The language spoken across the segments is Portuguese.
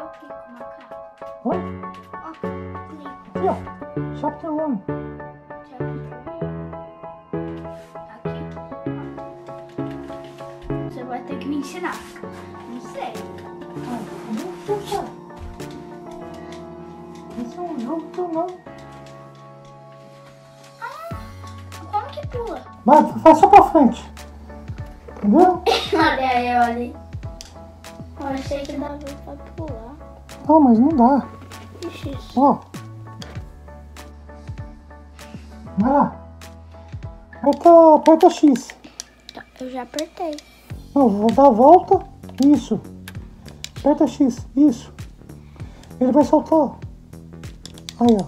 o clico, macaco. Oi? Ó, clico. Aqui, ó. Chapter 1. Aqui. Ó. Você vai ter que me ensinar. Não sei. Não sei, cara. Esse é um jogo que eu não. Como que pula? Vai só pra frente. Entendeu? Olha aí, olha aí. Eu achei que dava pra pular. Não, mas não dá. Ixi. Ó. Vai lá. Aperta X. Tá, eu já apertei. Não, vou dar a volta. Isso. Aperta X. Isso. Ele vai soltar. Aí, ó.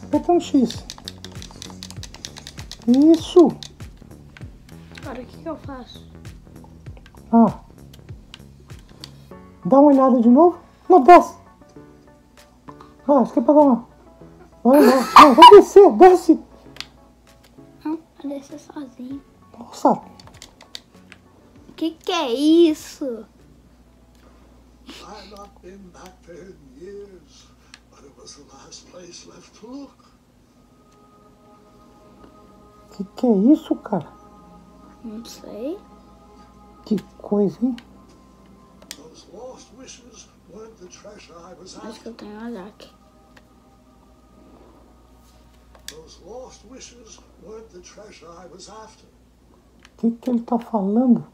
Aperta um X. Isso. Agora o que eu faço? Ah. Dá uma olhada de novo. Não, desce. Ah, acho que é pra dar uma. Olha lá. Não, vai descer. Desce. Não, eu desci sozinho. Nossa. Que é isso? I've not been back there in years, but it was the last place left to look. Que é isso, cara? Não sei. Que coisa, hein? Those lost wishes weren't the treasure I was Acho que after. eu tenho ataque. Those lost wishes weren't the treasure I was after. Que ele tá falando?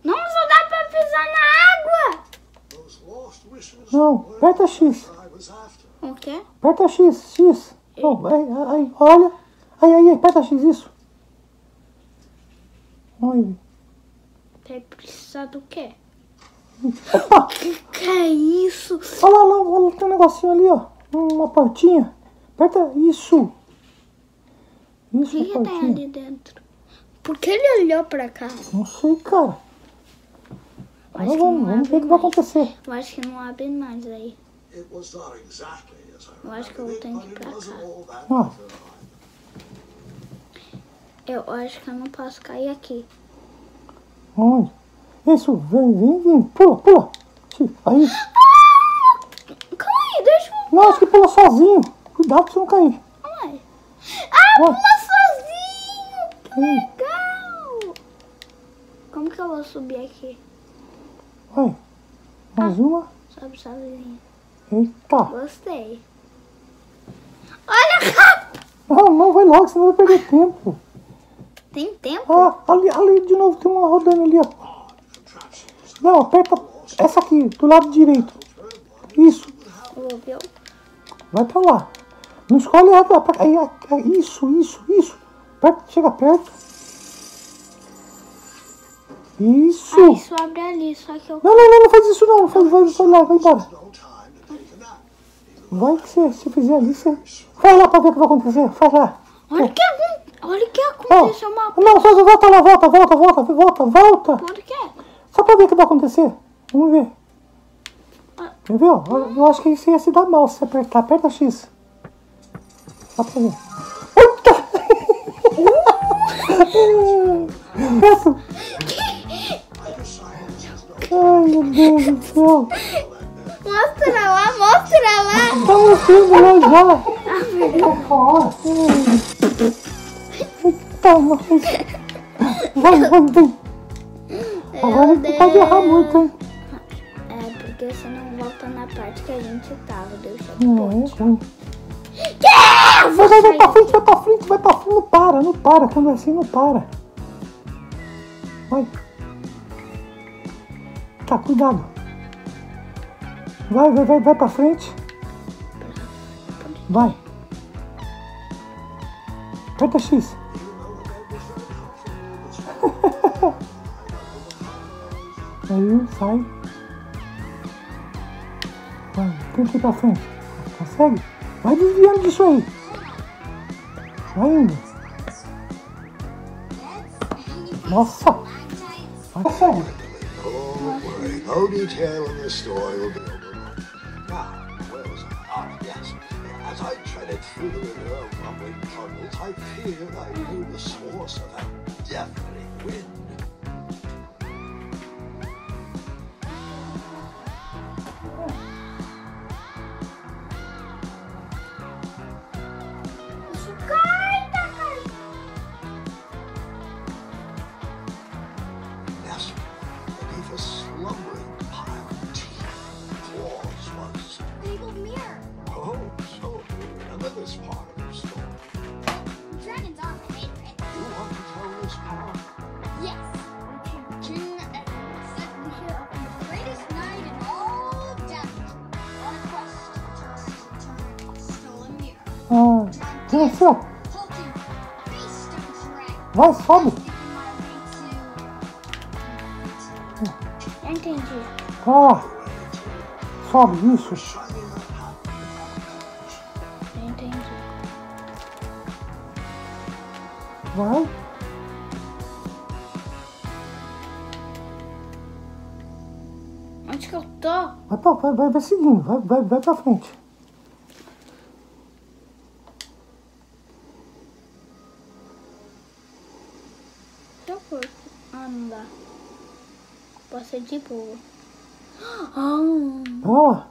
Não, só dá pra pisar na água. Those lost wishes Não, weren't aperta the X. treasure I was after. O quê? Aperta X, X. Não, aí, olha. Aí, aperta X, isso. Ai. Vai precisar do quê? Opa! Que é isso? Olha lá, olha, tem um negocinho ali, ó. Uma portinha. Aperta isso. O Isso, que a que tem portinha. ali dentro? Por que ele olhou pra cá? Não sei, cara. Eu Agora acho que vamos não ver o abre que vai mais. acontecer. Eu acho que não abre mais aí. It was not exactly as I Eu acho que eu remembered it, tenho but que ir it pra wasn't cá. all that Ah. bad. Eu acho que eu não posso cair aqui. Onde? Isso, vem. Pula. Aí. Calma aí, deixa eu... Não, acho que pula sozinho. Cuidado pra você não cair. Calma aí. Ah, Ó. pula sozinho! Que legal! Como que eu vou subir aqui? Vai. Mais uma. Sobe sozinho. Eita. Gostei. Olha cá! Não, vai logo, senão vai perder tempo. Tem tempo? Ah, ali de novo tem uma rodando ali, ó. Não, aperta essa aqui, do lado direito. Isso, Eu vou ver. vai pra lá. Não escolhe a aí, isso. Aperta, chega perto. Isso. Ah, isso abre ali, só que eu... Não faz isso não. Vai lá, vai embora. No time to take a nap. Vai que se fizer ali, você... Vai lá pra ver o que vai acontecer, vai lá. Olha o que Ó, aconteceu, uma... não, só volta lá, volta. Por quê? Só pra ver o que vai acontecer. Vamos ver. Quer ver? Ó? Eu acho que isso ia se dar mal se você apertar. Aperta X. Só pra ver. Eita! Ai, meu Deus do céu. Mostra lá. Tá mostrando lá já. Eita, nós. Vai. Agora a gente pode errar muito, hein? É, porque você não volta na parte que a gente tava, deu checkpoint. Não, é ruim. Vai pra frente. Não para. Quando é assim, não para. Vai. Tá, cuidado. Vai pra frente. Vai. Aperta X. Aí, sai. Vai, tenta ir pra frente. Consegue? Vai desviando disso aí. Vai indo. Nossa. Vai, consegue. Oh, don't worry. No detail in the story will be overlooked. Now, where was I? Ah, yes. As I treaded through the river of rumbling tunnels, I feared I knew the source of that deafening wind. Vem, desceu. Vai, sobe. Já entendi. Pra lá. Sobe, isso. Já entendi. Vai. Onde que eu tô? Vai seguindo. Vai pra frente. Se eu for... Ah, não dá. Posso ser de boa. Ah, Pra lá.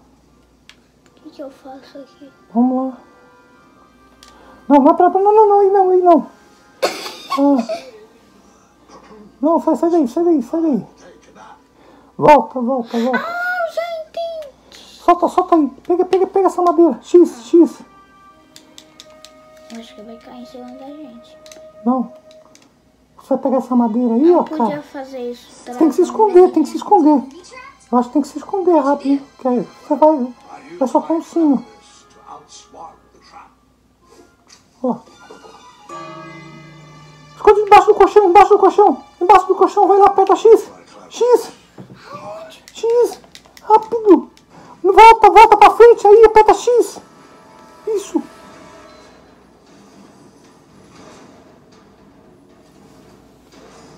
o que eu faço aqui? Vamos lá. Não, vai pra... Não, aí não. Ah. Não, sai daí. Volta. Ah, já entendi. Solta aí. Pega essa madeira. X. Acho que vai cair em cima da gente. Não. Você vai pegar essa madeira aí, Eu ó, podia cara. fazer isso. Você tem que se esconder, Eu acho que tem que se esconder rápido, que aí você vai soltar um sino. Ó. Esconde embaixo do colchão. Vai lá, aperta X. Rápido. Volta pra frente aí, aperta X. Isso.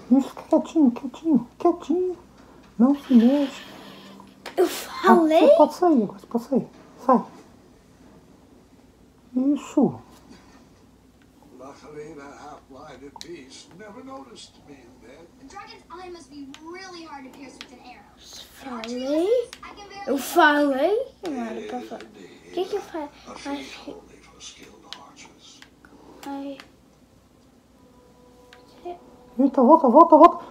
Isso, quietinho. Não se mexe. Eu falei? Você pode sair agora, Sai. Isso. Luckily, that half-blinded beast never noticed me in bed. The dragon's eye must be really hard to pierce with an arrow. Falei? I can barely Eu falei? Não era pra falar. O que eu faço? Acho que... Only for skilled archers. Ai... Eita, volta.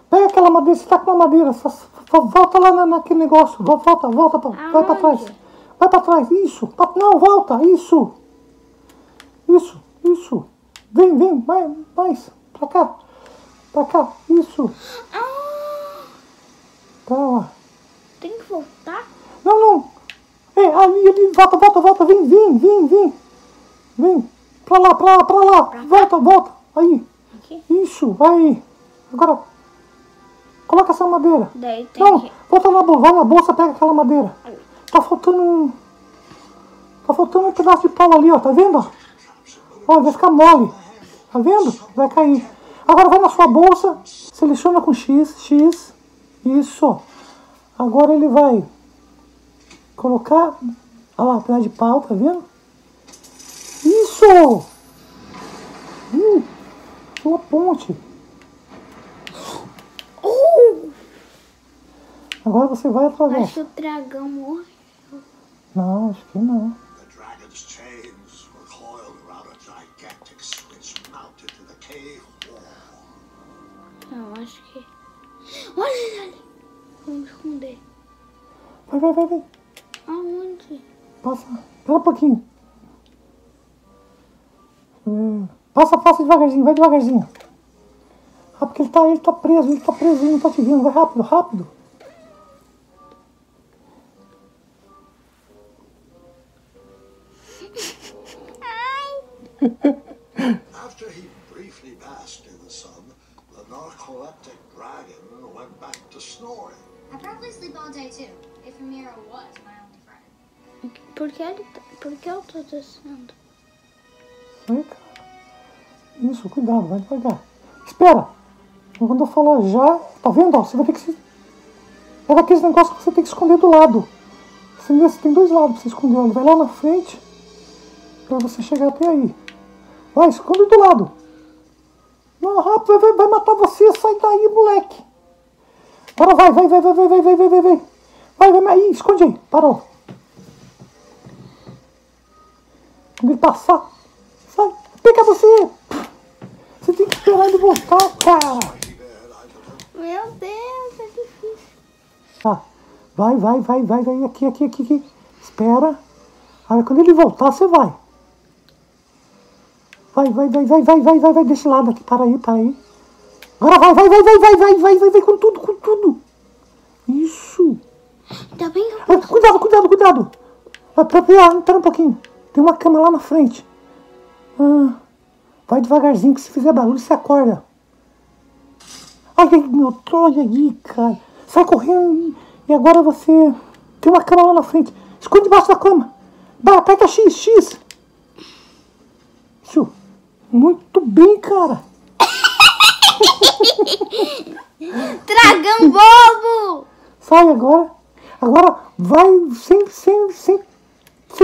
Pega aquela madeira, você tá com uma madeira. Volta lá naquele negócio. Volta, vai pra trás. Vai pra trás, isso. Não, volta, isso. Vem, mais. Pra cá, isso. Pra lá. Tem que voltar? Não. Ali, volta. Vem. Pra lá. Volta. Aí. Aqui? Isso, aí. Agora, coloca essa madeira. Daí tem Não, que... volta na bolsa, vai na bolsa, pega aquela madeira. Tá faltando um pedaço de pau ali, ó, tá vendo? Ó, vai ficar mole. Tá vendo? Vai cair. Agora vai na sua bolsa, seleciona com X. Isso. Agora ele vai colocar, olha lá, pedaço de pau, tá vendo? Isso! Sua ponte. Agora você vai através. Acho que o dragão morreu. Não, acho que não. The dragon's chains were coiled around a gigantic switch mounted to the cave wall. Não, acho que... Olha ali. Vamos esconder. Vai. Aonde? Passa. Espera um pouquinho. Passa devagarzinho, vai devagarzinho. Ah, porque ele tá preso, ele não tá te vendo. Vai rápido. After he briefly basked in the sun, the narcoleptic dragon went back to snoring. I probably sleep all day too, if Amira was my only friend. Por que eu tô descendo? Vai, cara. Isso, cuidado, vai devagar. Espera! Quando eu falar já, tá vendo? Ó, você vai ter que se... É daqueles negócios que você tem que esconder do lado. Você tem dois lados pra você esconder. Ele vai lá na frente pra você chegar até aí. Vai, esconde do lado. Não, rápido, vai matar você. Sai daí, moleque. Agora vai. Vai, aí, esconde aí. Parou. Quando ele passar, sai. Pega você. Você tem que esperar ele voltar, cara. Meu Deus, é difícil. Tá. Vai. Aqui. Espera. Aí quando ele voltar, você vai. Vai desse lado aqui. Para aí. Agora vai com tudo. Isso. Ainda bem que eu... Cuidado. Vai, espera um pouquinho. Tem uma cama lá na frente. Vai devagarzinho, que se fizer barulho, você acorda. Ai, meu, olha aí, cara. Sai correndo e agora você tem uma cama lá na frente. Esconde debaixo da cama. Vai, aperta X, X. Isso. Muito bem, cara. Dragão bobo! Sai agora. Agora vai sem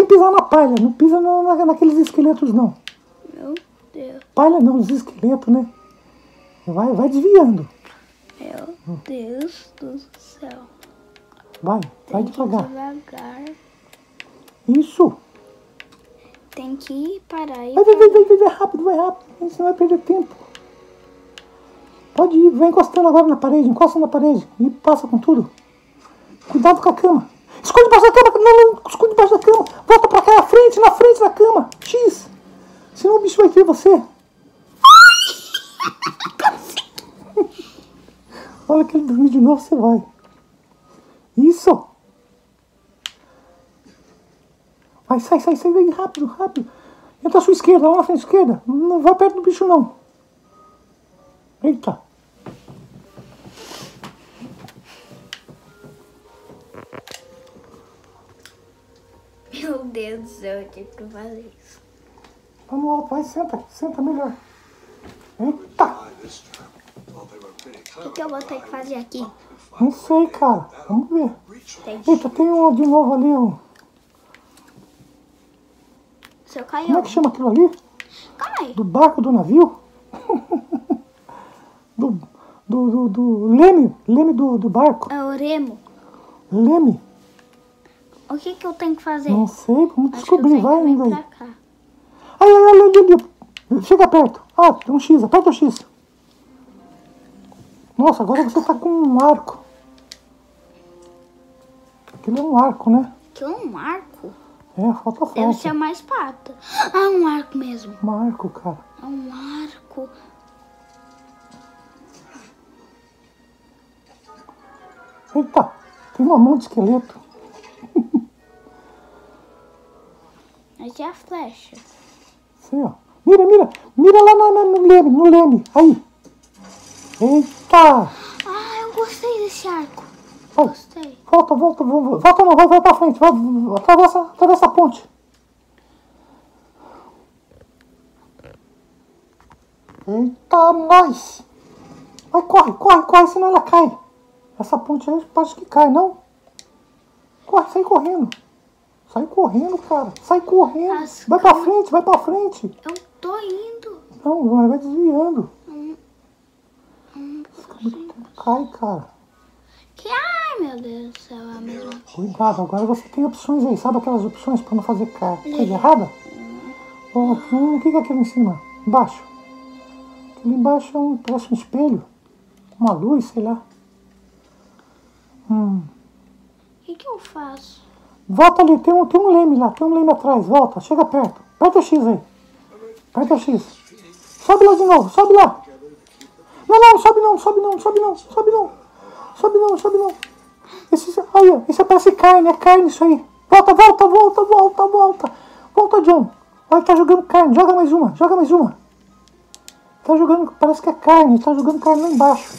pisar na palha. Não pisa naqueles esqueletos, não. Meu Deus. Palha não, os esqueletos, né? Vai desviando. Meu Deus do céu. Vai Tem que ir devagar. devagar. Isso. Tem que ir parar aí. Vai rápido, vai rápido. Você não vai perder tempo. Pode ir, vai encostando agora na parede, encosta na parede e passa com tudo. Cuidado com a cama. Esconde debaixo da cama, não, esconde debaixo da cama. Volta pra cá, na frente da cama. X. Senão o bicho vai ver você. Olha que ele dormir de novo, você vai. Isso. Vai, sai daí, rápido. Entra à sua esquerda, lá na frente esquerda. Não vai perto do bicho, não. Eita. Meu Deus do céu, eu tive que fazer isso. Vamos lá, vai, senta melhor. Eita. O que eu vou ter que fazer aqui? Não sei, cara. Vamos ver. Entendi. Eita, tem um de novo ali, ó. Seu caiu. Como é que chama aquilo ali? Calma aí. Do barco, do navio? do leme do barco. É o remo. Leme? O que eu tenho que fazer? Não sei, vamos Acho que eu descobrir. tenho Vai que vir indo aí. pra cá. Ai. Chega perto. Ah, tem um X, aperta o X. Nossa, agora você tá com um arco. Aquilo é um arco, né? Que é um arco? É, falta Deve flecha. ser uma espada. Ah, um arco mesmo. Um arco, cara. É um arco. Eita, tem uma mão de esqueleto. Aqui é a flecha. Assim, ó. Mira lá no leme. Aí. Eita. Ah, eu gostei desse arco. Vai. Gostei. Volta não, vai pra frente. Vai, atravessa a ponte. Eita, nós. Vai, corre, senão ela cai. Essa ponte aí parece que cai, não? Corre, sai correndo. Sai correndo, cara. Sai correndo. As Vai pra frente. Eu tô indo. Não, vai desviando. Cai, cara. Ai, meu Deus do céu, é a mesma. Cuidado, agora você tem opções aí. Sabe aquelas opções pra não fazer coisa errada? O que é aquilo em cima? Embaixo. Aquilo embaixo parece um espelho. Uma luz, sei lá. O que eu faço? Volta ali, tem um leme lá, tem um leme atrás. Volta, chega perto. Aperta o X aí. Aperta o X. Sobe lá de novo, sobe lá. Não, sobe não. Esse parece carne, é carne isso aí. Volta. Volta, John. Olha, tá jogando carne, joga mais uma. Tá jogando, parece que é carne, tá jogando carne lá embaixo.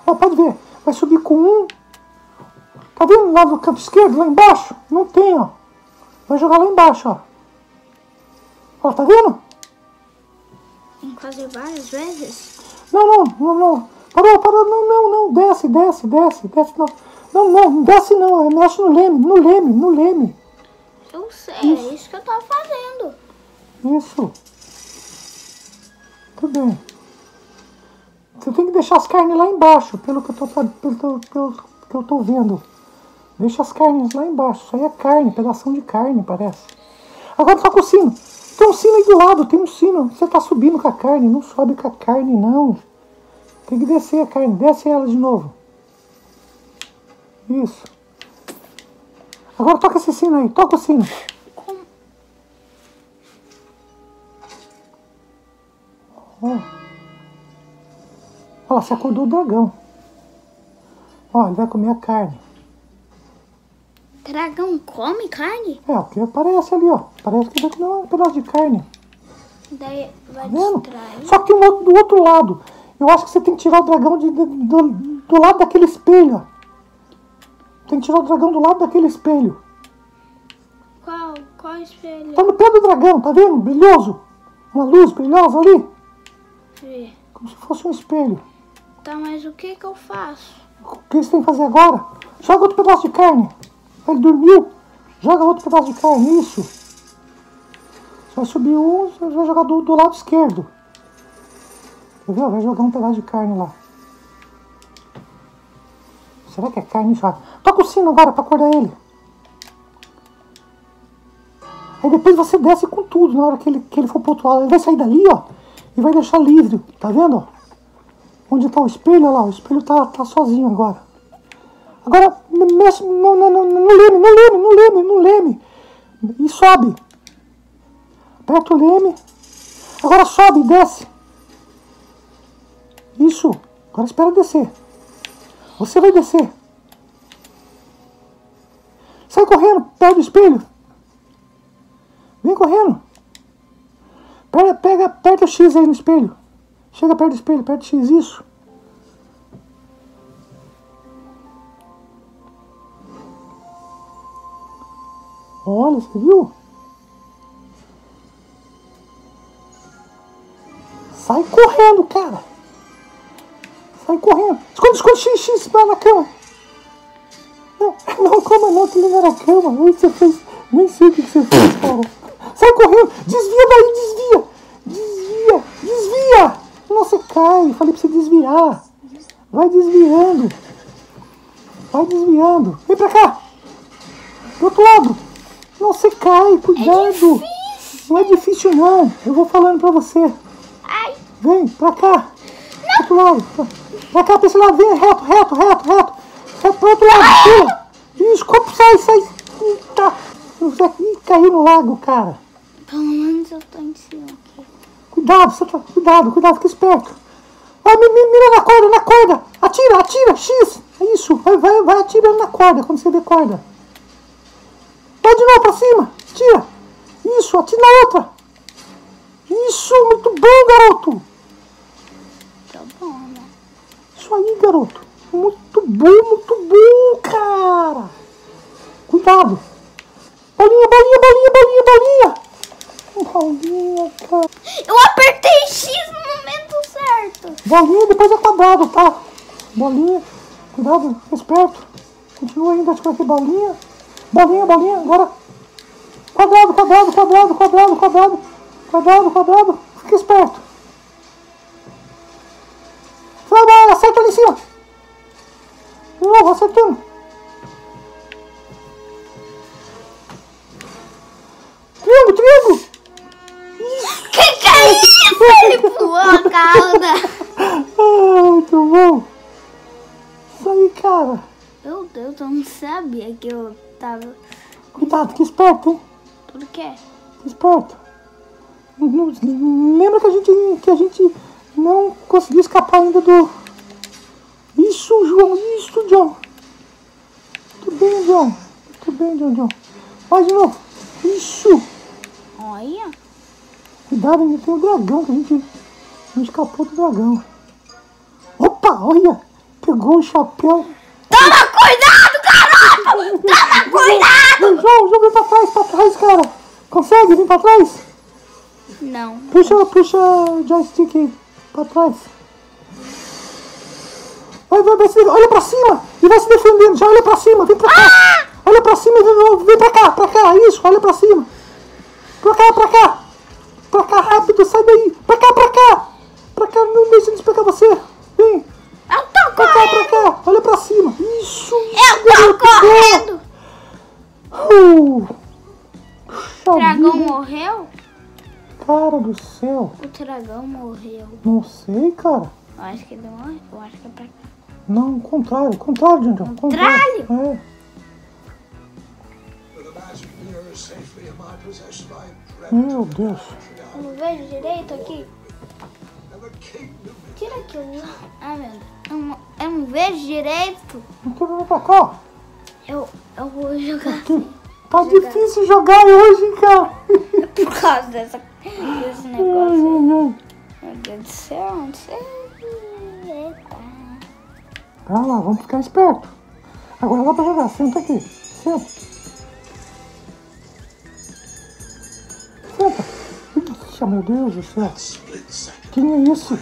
Ó, pode ver, vai subir com um. Tá vendo lá no canto esquerdo, lá embaixo? Não tem, ó. Vai jogar lá embaixo, ó. Ó, tá vendo? Tem que fazer várias vezes? Não. Parou, não. Desce, não. Não, desce não. Mexe no leme. Eu sei, é isso que eu tava fazendo. Isso. Tudo bem. Você tem que deixar as carnes lá embaixo, pelo que eu tô vendo. Deixa as carnes lá embaixo. Isso aí é carne, pedação de carne, parece. Agora toca o sino. Tem um sino aí do lado, tem um sino. Você tá subindo com a carne, não sobe com a carne, não. Tem que descer a carne, desce ela de novo. Isso. Agora toca esse sino aí, toca o sino. Ó. Olha lá, você acordou o dragão. Ó, ele vai comer a carne. Dragão come carne? É, o que aparece ali, ó. Parece que vai comer um pedaço de carne. Daí vai Tá vendo? distrair. Só que tem um outro do outro lado. Eu acho que você tem que tirar o dragão do lado daquele espelho. Ó. Tem que tirar o dragão do lado daquele espelho. Qual espelho? Tá no pé do dragão, tá vendo? Brilhoso. Uma luz brilhosa ali. Vê. Como se fosse um espelho. Tá, mas o que eu faço? O que você tem que fazer agora? Joga outro pedaço de carne. Ele dormiu. Joga outro pedaço de carne. Isso. Você vai subir um, você vai jogar do lado esquerdo. Quer ver? Vai jogar um pedaço de carne lá. Será que é carne já? Toca o sino agora pra acordar ele. Aí depois você desce com tudo na hora que ele for pro outro lado. Ele vai sair dali, ó. E vai deixar livre. Tá vendo, ó? Onde tá o espelho, olha lá. O espelho tá sozinho agora. Agora, mexe no leme. E sobe. Aperta o leme. Agora sobe e desce. Isso. Agora espera descer. Você vai descer. Sai correndo, perto do espelho. Vem correndo. Aperta o X aí no espelho. Chega perto do espelho, aperta o X, isso. Olha, você viu? Sai correndo, cara. Sai correndo. Esconde X na cama. Não, cama não, que não era cama. Nem você fez. Nem sei o que você fez, cara. Sai correndo. Desvia daí, desvia. Não, você cai. Falei pra você desviar. Vai desviando. Vem pra cá. Do outro lado. Não, você cai. Cuidado. Não é difícil, não. Eu vou falando pra você. Ai. Vem, pra cá. Do outro lado. Pra cá, pra esse lado. Vem, reto. Reto pro outro lado. Pula. Isso, sai. Eita. Ih, caiu no lago, cara. Pelo menos eu tô em cima aqui. Cuidado, fica esperto. Vai, mira na corda. Atira, X. É isso, vai atirando na corda quando você vê corda. Vai de novo pra cima, tira. Isso, atira na outra. Isso, muito bom, garoto. Tá bom, né? Isso aí, garoto. Muito bom, cara. Cuidado. Bolinha. Bolinha, cara. Eu apertei X no momento certo. Bolinha depois é quadrado, tá? Bolinha. Cuidado, fica esperto. Continua ainda com aqui, bolinha. Bolinha. Agora. Quadrado. Fica esperto. Vai, acerta ali em cima. De novo, acertando. Triângulo. Que é isso? Ele pulou a cauda. Muito bom. Isso aí, cara. Meu Deus, eu não sabia que eu tava... Cuidado, fica esperto, hein? Por quê? Fica esperto. Lembra que a gente não conseguiu escapar ainda do... Isso, John. Muito bem, John. Vai de novo. Isso. Olha. Cuidado, ainda tem o dragão, que a gente não escapou do dragão. Opa, olha. Pegou o chapéu. Toma cuidado, garoto! Toma cuidado! João, vem pra trás, cara. Consegue vir pra trás? Não. Puxa o joystick aí, pra trás. Vai, olha pra cima e vai se defendendo. Já olha pra cima, vem pra cá. Olha pra cima e vem pra cá. Isso, olha pra cima. Pra cá. Pra cá, rápido, sai daí. Pra cá. Não deixa eles pegar você. Vem. Eu tô correndo. Pra cá. Olha pra cima. Isso. Eu tô correndo. O dragão morreu? Cara do céu. O dragão morreu. Não sei, cara. Eu acho que ele morreu. Eu acho que é pra cá. Não, contrário, John. Contrário? É. Meu Deus. Eu não vejo direito aqui. Tira aqui o... Ah, meu Deus. Eu não vejo direito. Então vem pra cá. Eu vou jogar Aqui. assim. Tá difícil jogar hoje, cara. Por causa desse negócio. Meu Deus do céu, não sei. Eita. Tá lá, vamos ficar esperto. Agora dá pra jogar, senta aqui. Senta. Senta. Ixi, meu Deus do céu. Quem é isso? O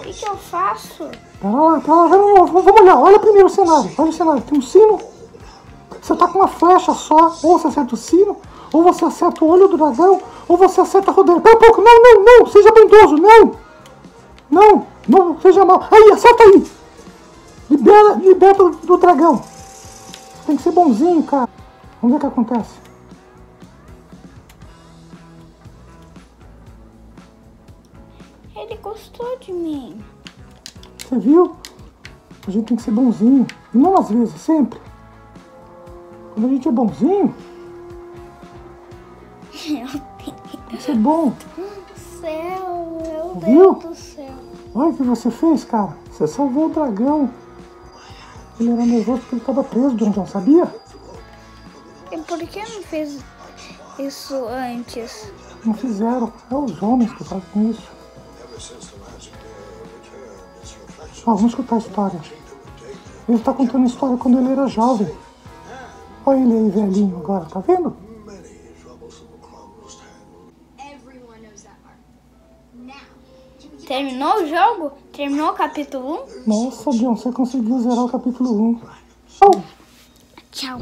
que eu faço? Pera lá, vamos olhar. Olha primeiro o cenário. Olha o cenário. Tem um sino. Você tá com uma flecha só. Ou você acerta o sino, ou você acerta o olho do dragão, ou você acerta a rodeira. Pera um pouco. Não. Seja bondoso. Não, seja mal. Aí, acerta aí. Liberta do dragão. Você tem que ser bonzinho, cara. Vamos ver o que acontece. Ele gostou de mim. Você viu? A gente tem que ser bonzinho. E não às vezes, sempre. Quando a gente é bonzinho, tem que ser bom. Meu Viu? Deus do céu. Olha o que você fez, cara. Você salvou o dragão. Ele era nervoso porque ele estava preso, John, sabia? E por que não fez isso antes? Não fizeram. É os homens que fazem isso. Vamos escutar a história. Ele está contando a história quando ele era jovem. Olha ele aí, velhinho, agora, tá vendo? Everyone knows that part. Now, can we get Terminou o jogo? Terminou o capítulo 1? Nossa, John, você conseguiu zerar o capítulo 1. Tchau.